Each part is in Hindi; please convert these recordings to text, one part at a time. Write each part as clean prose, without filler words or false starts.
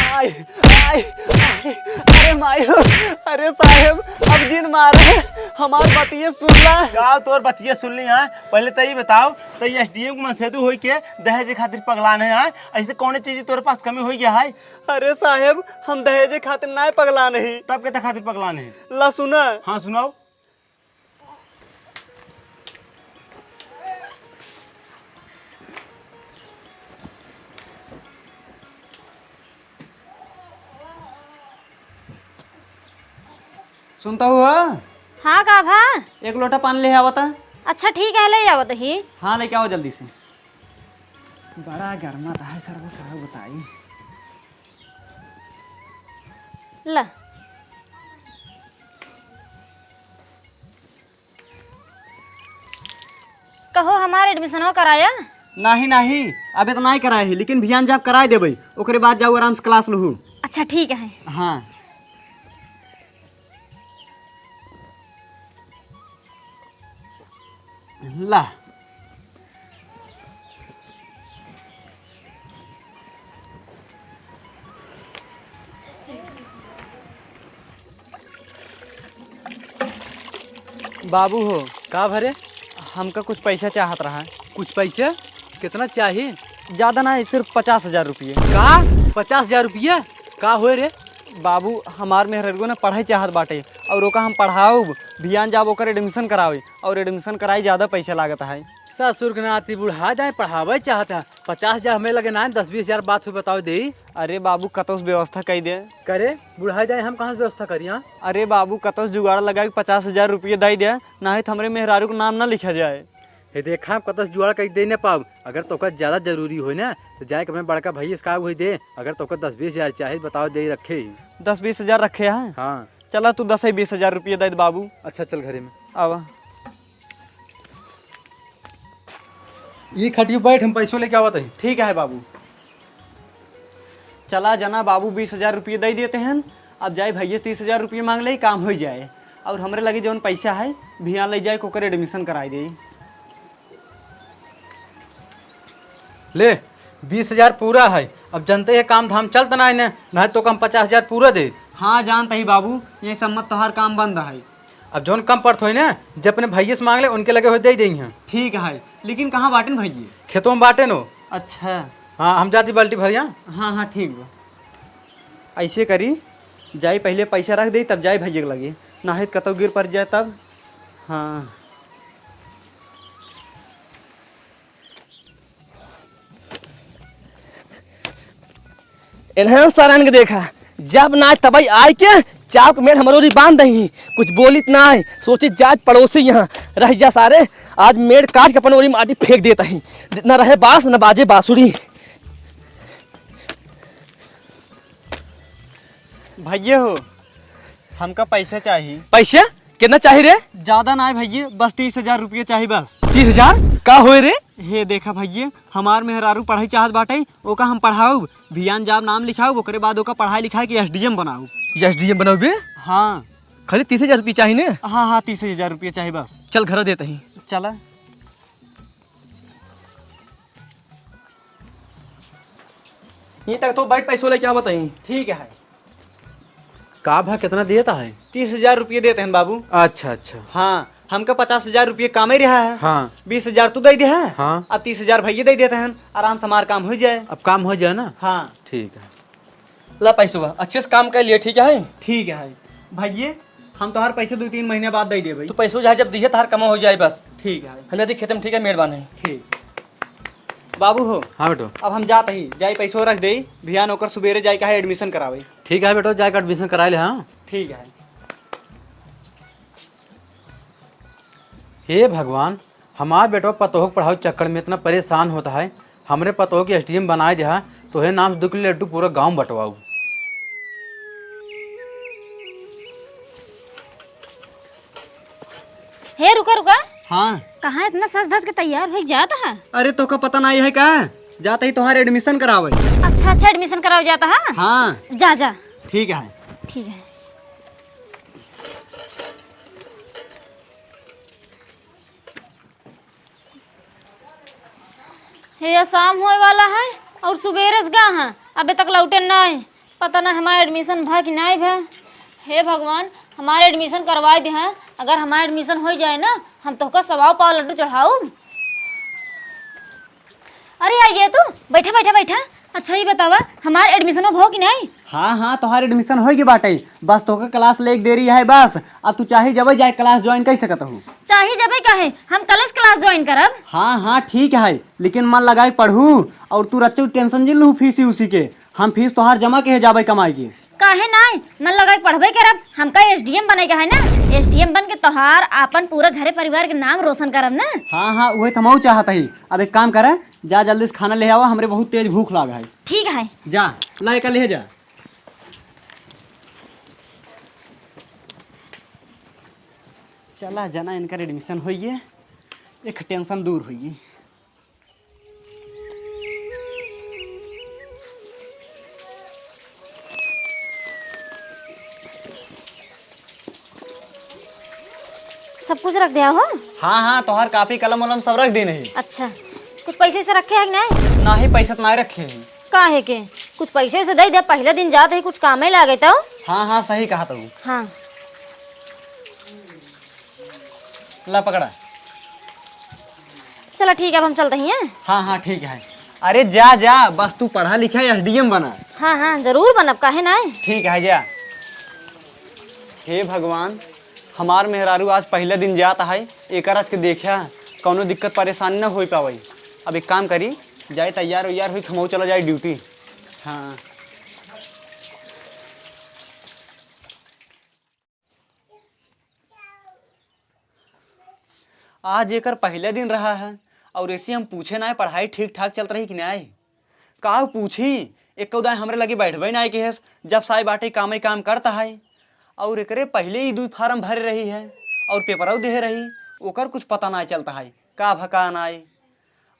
आय आय आय अरे मायो, अरे साहेब अब जिन मारे हमार बतिये सुनला। का तोर बतिये सुन ली है? पहले तो ये बताओ, तो ये एसडीएम को मनसेदू होई के दहेज खातिर पगलान है? ऐसे कौन चीज तोरे पास कमी हो गया है? अरे साहेब हम दहेज खातिर ना पगला नहीं। तब के खातिर पगलान है? ला सुना। हाँ सुनाओ। सुनता हुआ? हाँ का भा? एक लोटा पानी ले आवता। अच्छा ठीक है, ले आवत ही। हाँ लेके आओ जल्दी से। बड़ा गर्मा था है सर, वो क्या बताई। ला कहो हमारे एडमिशन हो कराया? नहीं नहीं अबे तो नहीं कराए ही, लेकिन भियान जब कराए देबे ओकरे बाद जाओ आराम से क्लास लहू। अच्छा ठीक है। हाँ ला बाबू हो का भरे? हमका कुछ पैसा चाहत रहा। कुछ पैसे? कितना चाहिए? ज़्यादा नहीं, सिर्फ 50,000 रुपये। का 50,000 रुपया? का होए रे? बाबू हमार मेहरगो ने पढ़ाई चाहत बाटे और ओका हम पढ़ाओ भियान जाब ओकर एडमिशन करावे, और एडमिशन कराई ज़्यादा पैसा लागत है। ससुर के नाती बुढ़ा जाए पढ़ावे चाहता। 50,000 हमें लगे ना, 10-20,000 बात हुई बताओ दे। अरे बाबू कतो से व्यवस्था कर दे। करे बुढ़ा जाए हम कहाँ से व्यवस्था करिए? अरे बाबू कतो से जुगाड़ लगा के 50,000 रुपये दे दे, नहीं तो हमारे मेहरारू का नाम ना लिखा जाए। ये देखा कत जुआड़ कर दे न पाओ। अगर तो ज़्यादा जरूरी हो ना तो जाए के अपने बड़का भैया का हुई दे। अगर तो 10-20,000 चाहे बताओ दे रखे। 10-20,000 रखे हैं? हाँ चला तू 10-20,000 रुपये दे बाबू। अच्छा चल घरे में अब ये खटियो बैठ, हम पैसों लेके आवत है। ठीक है बाबू। चला जना बाबू 20,000 रुपये दे देते हैं। अब जाए भैया 30,000 रुपये मांग ले, काम हो जाए। और हमरे लगे जौन पैसा है भिया ले जाए कोकर एडमिशन कराई दे। ले 20,000 पूरा है। अब जनते है काम धाम चलता ना है ना, तो कम 50,000 पूरा दे। हाँ जानता ही बाबू, ये सम्मत तोहार काम बंद है। अब जौन कम पड़त हो ना, जब अपने भैया से मांग ले उनके लगे हुए दे देंगे। ठीक है, लेकिन कहाँ बांटन भैया? खेतों में बांटे नो। अच्छा हाँ हम जाती बाल्टी भरिया। हाँ हाँ ठीक बा। ऐसे करी जाए पहले पैसा रख दे, तब जाए भैया के लगे, ना है कतो गिर पड़ जाए तब। हाँ इन्हें सारण के देखा जब ना तबई आए के चाप में हमारी बांध दही, कुछ बोलित ना है। सोची जात पड़ोसी यहाँ रह जा सारे, आज मेड़ काट के पनोरी माटी फेंक देता ही। न रहे बांस न बाजे बांसुरी। भैया हो, हमका पैसा चाहिए। पैसा कितना चाहिए रे? ज्यादा ना है भैया, बस 30,000 रुपये चाहिए बस। 30,000 का होए रे? हे देखा भैया, हमार मेहरारू पढ़ाई चाहत बाटे, ओका हम पढ़ाऊ भियान जाब नाम लिखाऊ, ओकरे बाद ओका पढ़ाई लिखाई के SDM बनाऊ। SDM बनोगे? हाँ खाली 30,000 रुपये चाहिए ने? हाँ हाँ 30,000 रुपये चाहिए बस। चल घर देता ही। चला ये तक तो बैठ पैसों लेके आवत ही। ठीक है। का भा कितना देता है? 30,000 रुपये देते हैं बाबू। अच्छा अच्छा। हाँ हमका 50,000 रुपये काम ही रहा है। हाँ 20,000 तू दे दे है। हाँ अब 30,000 भैया दे देते हैं, आराम से हमारा काम हो जाए। अब काम हो जाए ना। हाँ ठीक है। ला पैसों अच्छे से काम कर लिए, ठीक है? ठीक है भैया, हम तुम्हारे पैसे 2-3 महीने बाद दे दे भाई। तो पैसों जहाँ जब दिए तार कमा हो जाए बस। ठीक है हम यदि खेतम ठीक है, मेहरबान है। ठीक बाबू हो। हाँ बेटो अब हम जाते ही जाए पैसों रख दे, भियान होकर सुबेरे जाए का एडमिशन करावे। ठीक है बेटो, जाकर एडमिशन करा ले। हाँ ठीक है। हे भगवान, हमार बेटो पतोह के पढ़ाओ चक्कर में इतना परेशान होता है। हमरे पतोह की SDM बनाए दिया तो है नाम से 2 किलो लड्डू पूरा गांव बंटवाऊ। हे रुका रुका, हाँ कहाँ इतना सज धज के तैयार हो जाता है? अरे तो का पता नहीं है का, जाते ही तुम्हारे एडमिशन करावे। अच्छा अच्छा एडमिशन कराओ जाता है। हाँ जा जा। ठीक है। ठीक है। ये शाम होए वाला है और सुबेरे से गा है, अबे तक लौटे नहीं। पता ना हमारा एडमिशन भा कि नहीं भा। हे भगवान, हमारे एडमिशन करवाए दे हैं। अगर हमारा एडमिशन हो जाए ना, हम तो का सवाओ पाव लड्डू चढ़ाऊ। अरे आइए तू, बैठा बैठा बैठा। अच्छा ये बतावा, हमारे एडमिशन हो कि नहीं? हाँ हाँ, तुम्हारे एडमिशन हो गई बाटे, बस तोके क्लास ले देरी है बस। अब तू चाहे जब जाए क्लास ज्वाइन कर सकत हूँ। चाहे जब कहे हम कल से क्लास ज्वाइन करब। हाँ हाँ ठीक है, लेकिन मन लगाए पढ़ू। और तू रच्चू टेंशन जिल लू फीस उसी के, हम फीस तोहार जमा के जाबे कमाई के। काहे नहीं, मन लगाए पढ़बे करब। हमका एसडीएम बनेगा है ना, एसडीएम बन के तोहार आपन पूरा घरे परिवार के नाम रोशन करब ना। हाँ हाँ, वही तो मैं चाहता ही। अब एक काम करे, जा जल्दी से खाना ले आवा, हमरे बहुत तेज भूख लागा है। ठीक है। जा ला के ले जा। चला जना, इनका एडमिशन हो गए, एक टेंशन दूर हुई। सब कुछ रख दिया हो? हाँ हाँ, तोहार कापी कलम वलम सब रख देने ही। अच्छा, कुछ पैसे से रखे है कि नहीं? ना ही पैसा तो ना रखे हैं। काहे के? कुछ पैसे से दे दे, पहले दिन जाते ही कुछ काम ही लागे तो। हाँ हाँ सही कहा तू। हाँ ला पकड़ा। चलो ठीक है, अब हम चलते हैं। हाँ हाँ ठीक है। अरे जा जा, बस तू पढ़ा लिखा एसडीएम बना। हाँ हाँ जरूर बनब, काहे नहीं। ठीक है जा। हे भगवान, हमार मेहरारू आज पहले दिन जाता है, एक आज के देखा कौनो दिक्कत परेशानी न हो पावई। अब एक काम करी, जाए तैयार वैयार हुई, खमऊ चला जाए ड्यूटी। हाँ आज एकर पहले दिन रहा है, और ऐसे हम पूछे ना पढ़ाई ठीक ठाक चल रही कि नहीं। का पूछी, एक उदाय हमरे लगे बैठबे ना कि जब साई बाटे काम ही काम करता है। और एकरे पहले ही 2 फार्म भरे रही है और पेपर दे रही, ओकर कुछ पता ना चलता है का भका ना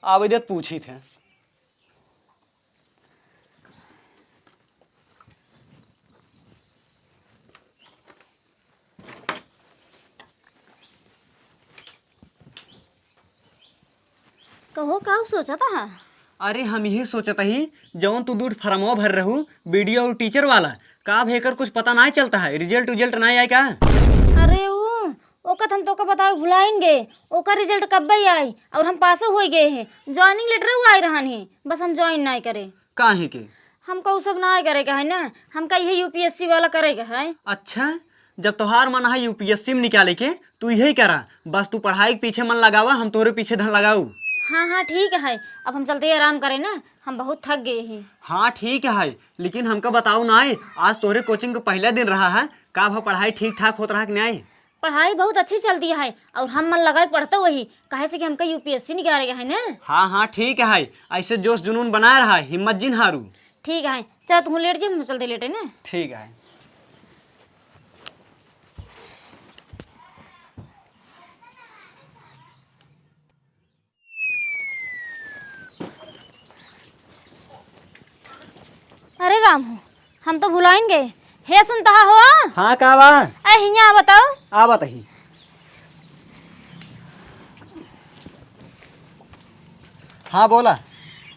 आवेदत पूछी थे। कहो का सोचा था? अरे हम यही सोचता ही, जौन तू 2 फार्मो भर रहू वीडियो और टीचर वाला, का भेकर कुछ पता ना चलता है, रिजल्ट नहीं आए का। अरे ओका हम तो का बताओ भुलाएंगे, ओका रिजल्ट कब ही आई और हम पास हो गए हैं। ज्वाइनिंग लेटर हुआ आई रहन है, बस हम ज्वाइन नहीं करे। काहे के? हमका वो सब ना करेगा है ना, हमका यही यूपीएससी वाला करेगा है। अच्छा, जब तोहार मन है यूपीएससी में निकाले के, तू यही करा, बस तू पढ़ाई के पीछे मन लगावा, हम तोहरे पीछे धन लगाऊ। हाँ हाँ ठीक है, अब हम चलते आराम करें ना, हम बहुत थक गए हैं। हाँ ठीक है, लेकिन हमका बताओ ना, आज तोहरे कोचिंग का पहला दिन रहा है, का भा पढ़ाई ठीक ठाक होता रहा कि नहीं? पढ़ाई बहुत अच्छी चलती है और हम मन लगा के पढ़ते वही, काहे से कि हमका यूपीएससी निकालेगा है ना। हाँ हाँ ठीक है, ऐसे जोश जुनून बनाए रहा, हिम्मत जिन हारू। ठीक है, चल तुम लेट जाइए, हम चलते लेटे ना। ठीक है। अरे राम हो, हम तो भुलाएंगे। हे सुनता हो? हाँ का बा? हिया बताओ। आ बताही। हाँ बोला।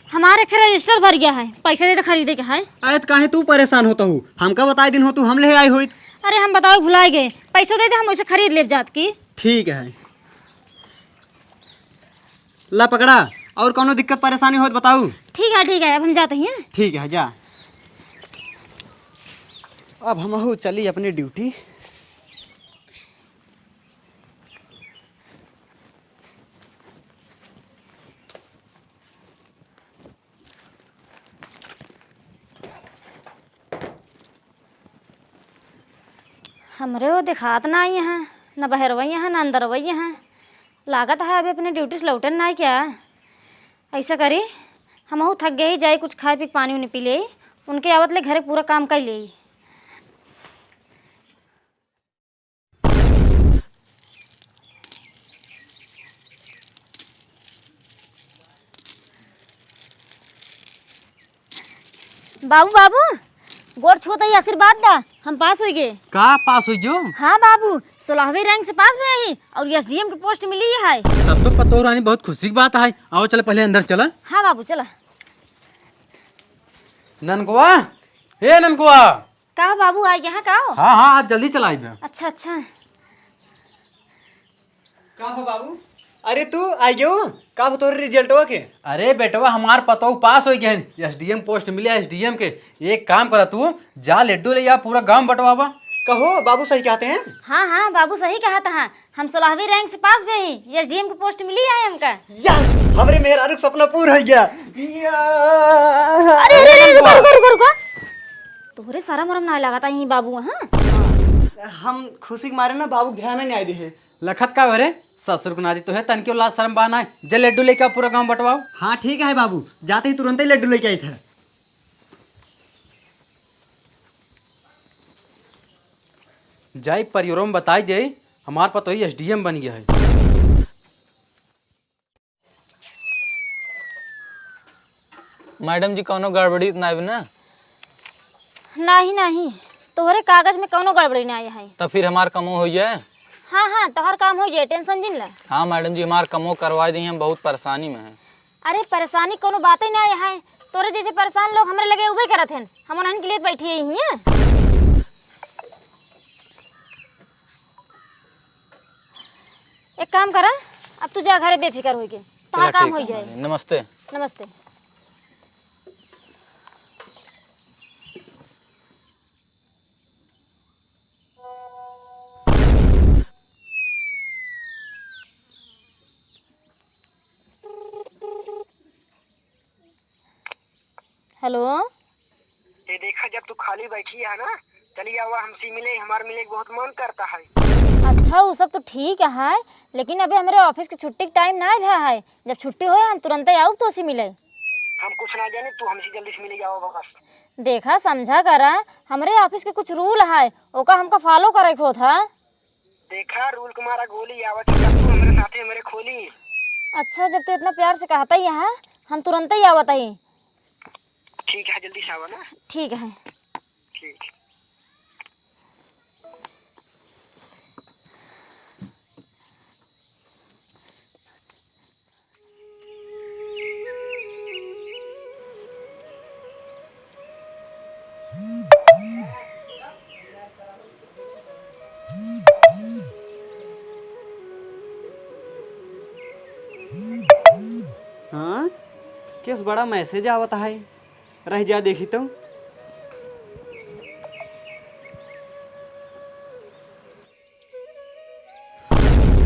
हमारे फिर रजिस्टर भर गया है, पैसे दे तो खरीदे के है। अरे तो काहे तू परेशान होता हूँ, हमका बताए दिन हो तू हम ले आई हुई। अरे हम बताओ भुलाए गए, पैसे दे दे, हम उसे खरीद ले जात की। ठीक है, ला पकड़ा। और कोनो दिक्कत परेशानी हो तो बताऊ। ठीक है, अब हम जाते हैं। ठीक है जा। अब हम चली अपनी ड्यूटी। हमरे वो दिखात ना आई हैं, न बहरवई हैं न अंदरवई हैं। लागत है अभी अपने ड्यूटी से लौटन ना क्या। ऐसा करी, हम थक गए, जाए कुछ खाए पी पानी उन्हें पी ले, उनके आवत ले घरे पूरा काम कर ले। बाबू बाबू गोड़ छूत ही आशीर्वाद दा, हम पास हो गए। का पास हुई जो? हाँ बाबू, 16वीं रैंक से पास हुए ही और एसडीएम की पोस्ट मिली है। तब तो पतो रानी बहुत खुशी की बात है। आओ चल पहले अंदर चला। हाँ बाबू चला। ननकवा हे ननकुआ। का बाबू आ गया है का? हाँ हाँ आप जल्दी चलाई बे। अच्छा अच्छा। का हो बाबू? अरे तू आ गयो का हो तोरे रिजल्टवा के? अरे बेटवा हमार पतो पास हो गए एसडीएम पोस्ट मिले एसडीएम के। एक काम करा तू जा लड्डू ले आ पूरा गांव बंटवावा। कहो बाबू सही कहते हैं। हाँ हाँ बाबू सही कहा था। हम 16वीं रैंक से पास भी ही एसडीएम की पोस्ट मिली है हमका। यस हमरे मेहरारू का सपना पूरा हो गया। अरे अरे अरे रुको रुको रुको रुको। तोरे सारा मरम ना लगा था यही बाबू। हाँ हम खुशी के मारे ना बाबू ध्यान नहीं आए दे। लखत का अरे ससुर को नादी तो है तन क्यों लाज शर्म बाना है। जल लड्डू लेके आ पूरा गांव बंटवाओ। हाँ ठीक है बाबू जाते ही तुरंत ही लड्डू लेके आई था। जाई परिवारों में बताई दे हमार पतो ही एसडीएम बन गया है। मैडम जी कौनो गड़बड़ी तो नहीं ना? नहीं नहीं तोहरे कागज में कौनो गड़बड़ी नहीं है। तो फिर हमार कमो हो जाए। हाँ हाँ तोहर काम हो जाए टेंशन जिन ला। हाँ मैडम जी हमार कमो करवा दी हम बहुत परेशानी में है। अरे परेशानी कोनो बात ही नहीं है। तोरे जैसे परेशान लोग हमरे लगे उबे करत हैं। हम उन्हन के लिए बैठी ही हैं। एक काम करा अब तू जा घरे बेफिक्र होके तोहर काम हो जाए। नमस्ते। नमस्ते। हेलो ये देखा जब तू खाली बैठी है ना चलिए आवा हमसे मिले हमारे मिले बहुत मन करता है। अच्छा वो सब तो ठीक है लेकिन अभी हमारे ऑफिस की छुट्टी का टाइम ना भा है। जब छुट्टी हो हम तुरंत ही आऊ तो उसी मिले। हम कुछ ना जाने तू हमसे जल्दी से मिले जाओ बस। देखा समझा करा हमारे ऑफिस के कुछ रूल है ओका हमका फॉलो करे को था। देखा रूल तुम्हारा गोली आवत तू हमारे साथे मेरे खोली। अच्छा जब तो इतना प्यार से कहता ही है हम तुरंत ही आवत ही। ठीक है जल्दी से आवा ना। ठीक है। ठीक। हाँ किस बड़ा मैसेज आवता है। रह जा देखी तो।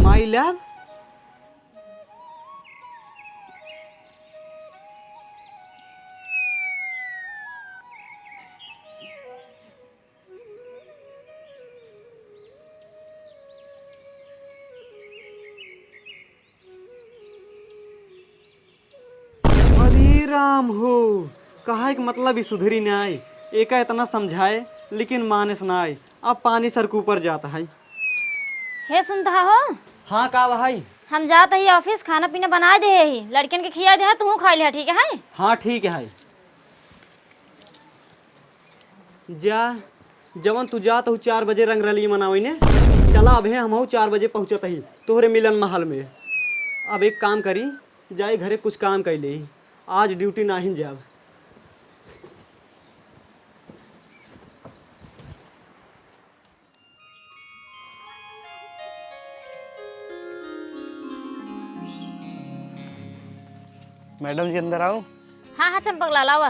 माई लव हरे राम हो कहा कि मतलब ही सुधरी न आए। एका इतना समझाए लेकिन माने ना आए। अब पानी सर के ऊपर जाता है। हे सुनता हो हाँ का भाई। हम जाते ही ऑफिस खाना पीना बना दे ही लड़कियन के खिया दे तू खा लिया ठीक है। हाँ ठीक है। जा जवन तू जा तो 4 बजे रंगरली मनावी ने। चला अब हम 4 बजे पहुँचत ही तोहरे मिलन महल में। अब एक काम करी जाए घरे कुछ काम कर ले। आज ड्यूटी नहीं जाब। मैडम जी अंदर आओ। हाँ हाँ चंपक लाला हुआ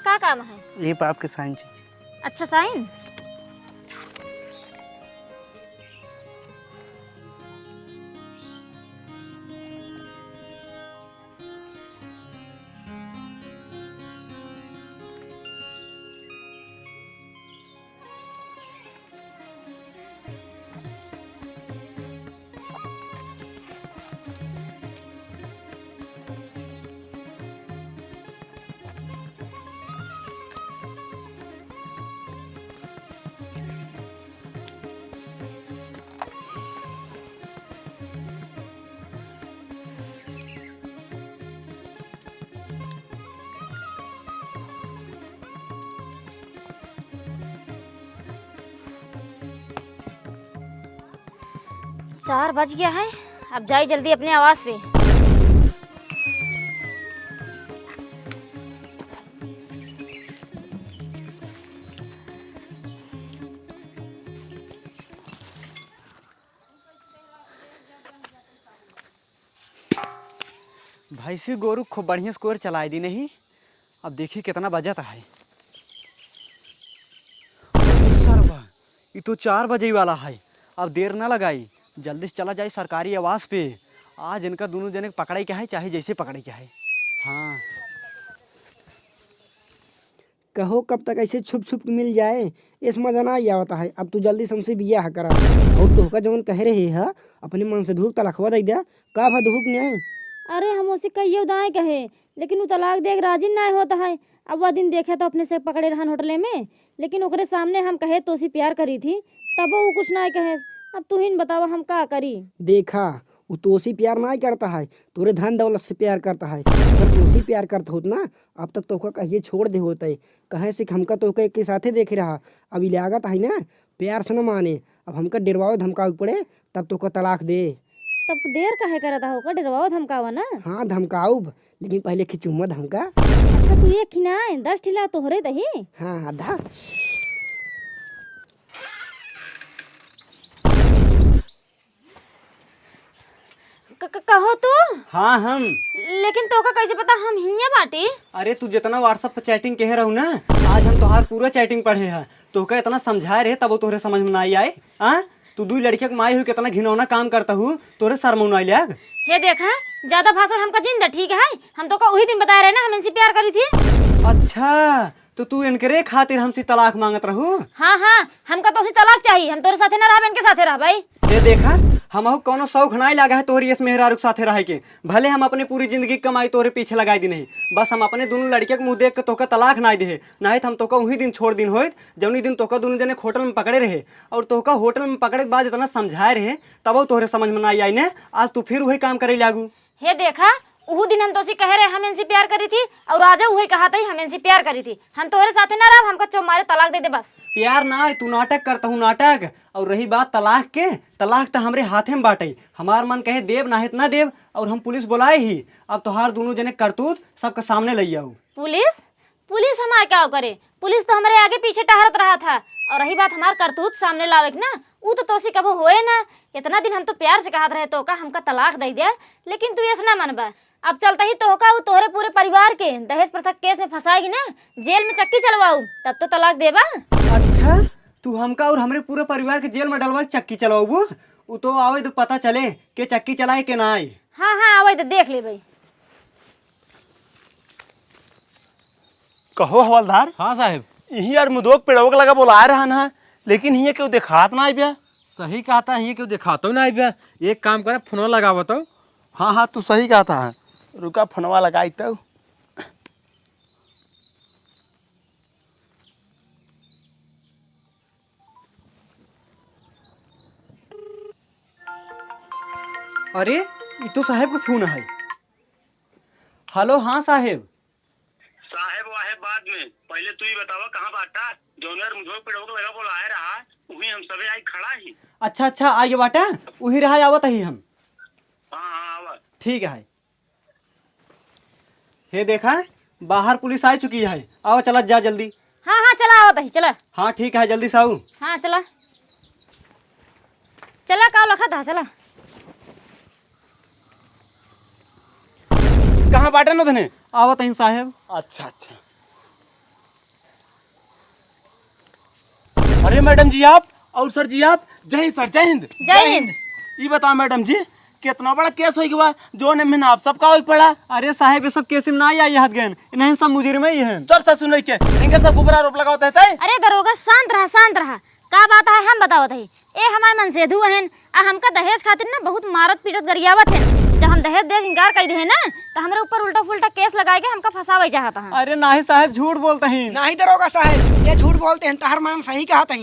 का काम है। ये पाप के साइन चाहिए। अच्छा साइन। चार बज गया है अब जाइए जल्दी अपने आवास पे। भैंसी गोरू खूब बढ़िया स्कोर चलाई दी नहीं। अब देखी कितना बजत है। सरवा ये तो 4 बजे वाला है। अब देर ना लगाई, जल्दी से चला जाए सरकारी आवास पे। आज इनका दोनों जने पकड़े क्या है, चाहे जैसे पकड़े क्या है। हाँ कहो कब तक ऐसे छुप छुप के मिल जाए, इस मजा ना ही आवता है। अब तू जल्दी से हमसे बियाह करा। और तोहका जवन कह रहे है अपने मन से धूक तलाकवा दे दिया का भा धूक नहीं। अरे हम उसे कहिए दाएँ कहे, लेकिन वो तलाक देख राजी ना होता है। अब वह दिन देखे तो अपने से पकड़े रहन होटले में, लेकिन ओकरे सामने हम कहे तो उसी प्यार करी थी, तब वो कुछ ना कहे। अब तू ही बतावा हम का करी। देखा वो तोसी प्यार नहीं करता है, तोरे धन दौलत से प्यार करता है। अगर तोसी प्यार करता होत ना अब तक तोहका कहिए छोड़ दे होते। कहे से कि हमका तोहका एक के साथे देख रहा। अभी लागत है ना प्यार से न माने। अब हमका डरवाओ धमकावे पड़े तब तोहका तलाक दे। तब देर काहे करता होगा, डरवाओ धमकावा ना। हाँ धमकाऊ, लेकिन पहले खिचुम्मा धमका। अच्छा तू ये खिनाए 10 ठिला तोहरे दही। हाँ आधा। कहो तू। हाँ हम। लेकिन तोका कैसे पता हम हिया बाटी। अरे तू जितना व्हाट्सएप पर चैटिंग कहे रहू ना, आज हम तोहार पूरा चैटिंग पढ़े हैं। तोहका इतना समझाए रहे तब वो तोहरे समझ में ना आई। हाँ तू 2 लड़कियों के माई हुई कितना घिनौना काम करता हूँ, तोरे शर्म ना आई लग। हे देखा ज्यादा भाषण हमका जिंदा ठीक है। हम तो का वही दिन बताए रहे ना हम इनसे प्यार करी थी। अच्छा तो तू इनकरे खातिर हमसे तलाक मांगत रहू। हाँ हाँ हमका तो उसी तलाक चाहिए। हम तोरे साथे ना रह, इनके साथे रह भाई। ये देखा हमहू कोनो शौक नहीं लगा है तोहरी इस मेहरारू के साथे रह के। भले हम अपने पूरी जिंदगी कमाई तोहरे पीछे लगाई दी नहीं, बस हम अपने दोनों लड़कियों के मुंह देख के तोका तलाक ना दे। नहीं तो हम तोका वही दिन छोड़ दिन होइत जौनी दिन तोका दोनों जने होटल में पकड़े रहे। और तोका होटल में पकड़े के बाद इतना समझाए रहे तब वो तोहरे समझ में ना आई ने। आज तू फिर वही काम करे लागू। हे देखा उहू दिन हम तो उसी कह रहे हम इनसे प्यार करी थी, और आज वही कहा था हम इनसे प्यार करी थी। हम तोहरे साथे ना रह, हमका चौमारे तलाक दे दे बस। प्यार ना है, तू नाटक करता हूँ नाटक। और रही बात तलाक के, तलाक तो हमरे हाथे में बाटे। हमार मन कहे देव ना है ना देव, और हम पुलिस बुलाए ही। अब तोहार दोनों जने करतूत सबके सामने ले आओ। पुलिस पुलिस हमारे क्या करे। पुलिस तो हमारे आगे पीछे टहरत रहा था। और रही बात हमार करतूत सामने लावे के ना, वो तो तोसी कबो होए ना। इतना दिन हम तो प्यार से कहत रहे तो का हमका तलाक दे दिया, लेकिन तू ऐसा ना मनबा। अब चलता ही तो का तोहरे पूरे परिवार के दहेज प्रथा केस में फंसाएगी ना, जेल में चक्की चलवाऊ तब तो तलाक देबा। अच्छा तू हमका और हमरे पूरे परिवार के जेल में डलवा चक्की चलाऊ। वो तो आवे तो पता चले के चक्की चलाए के ना आए। हाँ हाँ आवे तो देख ले भाई। कहो हवलदार। हाँ साहब। यही यार मुदोक पेड़ोक लगा बोला रहा ना, लेकिन ये क्यों दिखात ना आई बिया। सही कहा था, ये क्यों दिखाता हूँ ना भैया। एक काम करे फोन लगा बताओ। हाँ हाँ तू सही कहा था। रुका फोनवा लगाई तो। अरे ये तो साहेब का फोन है। हेलो हाँ साहेब। साहेब वाहे बाद में पहले तू ही बतावा कहाँ बाटा। जोनर मुझे पेड़ों लगा बोला आए रहा, वही हम सबे आई खड़ा ही। अच्छा अच्छा आइए बाटा, वही रहा आवत ही हम। हाँ हाँ आवा। ठीक है। ये देखा बाहर पुलिस आ चुकी है। आओ चला जा जल्दी। हाँ हाँ चला आवत ही चला। हाँ ठीक है जल्दी से आओ। हाँ चला चला का लखा था चला। कहाँ बाटे न धने। आवत ही साहेब। अच्छा अच्छा। अरे मैडम जी आप और सर जी आप, जय हिंद सर। जय हिंद। जय हिंद। ये बताओ मैडम जी कितना बड़ा केस हो गया जो ने में आप सबका हो पड़ा। अरे साहेब ये सब केस में ना आई हाथ गए, इन्हें सब मुजीर में ही है। चल सर सुन के इनके सब गुबरा आरोप लगाते हैं। अरे दरोगा शांत रहा शांत रहा। का बात है हम बतावत है। ए हमारे मन से धु हन आ हमका दहेज खातिर ना बहुत मारत पीटत गरियावत है। जब हम दहेज दे इनकार कर दे ना तो हमरे ऊपर उल्टा फुल्टा केस लगा के हमका फंसावे चाहता है। अरे नाही साहेब झूठ बोलते हैं। नहीं दरोगा साहब ये झूठ बोलते हैं, तहर मान सही कहा था।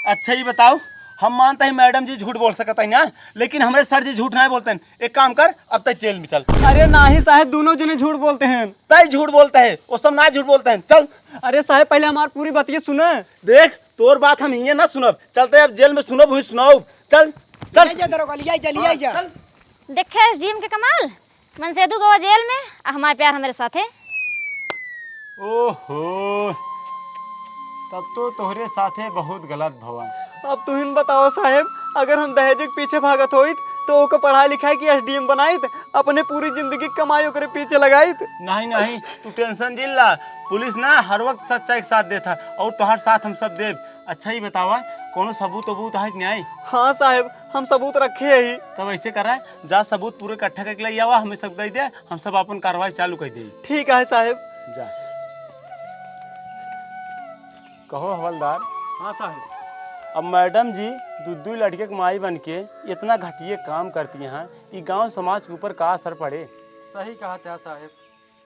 अच्छा ये बताओ, हम मानते हैं मैडम जी झूठ बोल सकता है ना, लेकिन हमारे सर जी झूठ नहीं बोलते हैं। एक काम कर अब तक जेल में चल। अरे नाही साहेब दोनों जने झूठ बोलते हैं। तय झूठ बोलता है वो सब ना झूठ बोलते हैं। चल। अरे साहेब पहले हमारी पूरी बात सुने। देख तोर बात हम ये ना सुनब, चलते अब जेल में सुनब हुई सुनाओ। चल चल दरोगा लिया जा। देखे एसडीएम के कमाल। मनसेधु गवा जेल में आ हमारे प्यार हमारे साथ है। ओहो तब तो तोहरे साथे बहुत गलत भवन। अब तुम बताओ साहेब, अगर हम दहेज के पीछे भागत होइत तो ओके पढ़ाई लिखाई की एसडीएम बनाई अपने पूरी जिंदगी कमाई ओकरे पीछे लगाई। नहीं नहीं तू टेंशन जिल ला, पुलिस ना हर वक्त सच्चाई के साथ देता और तुम्हारे साथ हम सब देव। अच्छा ही बतावा कोनो सबूत वबूत है कि नहीं? हाँ साहब हम सबूत रखे ही। तब ऐसे कर रहा है, जा सबूत पूरे इकट्ठा करके ले आवा, हमें सब दे दे, हम सब अपन कार्रवाई चालू कर दे। ठीक है साहब। जा कहो हवलदार। हाँ साहब। अब मैडम जी दूध लड़के की माई बन के इतना घटिया काम करती हैं, ये गांव समाज के ऊपर का असर पड़े? सही कहा था साहब।